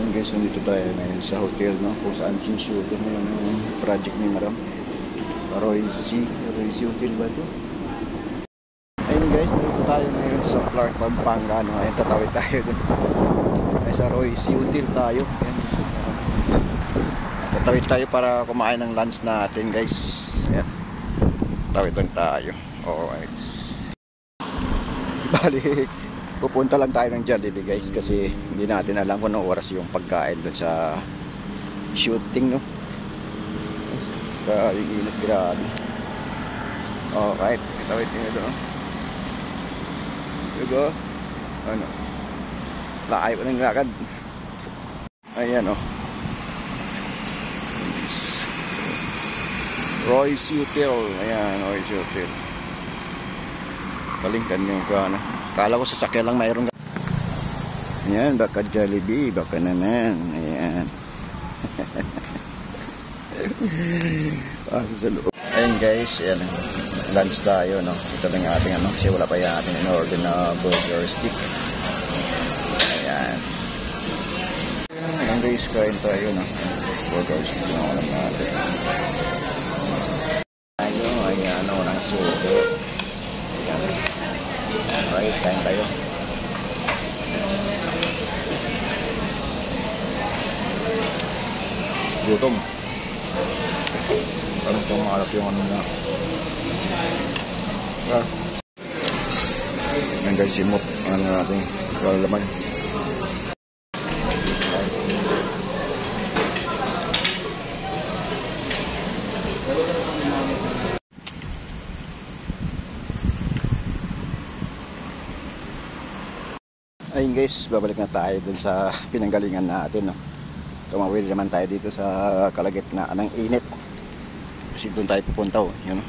Ayun guys, nandito tayo ngayon sa hotel, no? Kung saan sinshooter mo yung project ni Madam Royce Hotel ba ito? Ayun guys, nandito tayo ngayon sa Clark, Pampanga, no? Ayun, tatawid tayo dun. Ay, sa Royce Hotel tayo. Ayun, tatawid tayo para kumain ng lunch natin guys. Ayan, tatawid lang tayo. Alright, bali pupunta lang tayo ng Jollibee guys, kasi hindi natin alam kung anong oras yung pagkain dun sa shooting, no? Kaya yung init, grabe. Alright, itawid nyo doon. Digo, ano, lakay pa ng lakad. Ayan, oh, Royce Hotel. Ayan, Royce Hotel. Kalingkan yung ano. Kala ko sasakyan lang mayroon. Ayan, baka Jollibee, baka naman. Ayan. Sa loob. Ayan guys, ayan, lunch tayo, no? Ito lang yung ating ano, kasi wala pa yung ating in-order na burger stick. Ayan. Ayan guys, kain tayo, no? Burger stick na alam natin. Ayan, walang sudo. Ayan. Guys, kain tayo. Gutom. Parang tumalap yung ano na. Ayan guys, simot. Ano natin, kalalaman. Ayun guys, babalik na tayo dun sa pinanggalingan natin, no? Tumawid naman tayo dito sa kalagitnaan ng init, kasi doon tayo pupunta, oh, yun, no?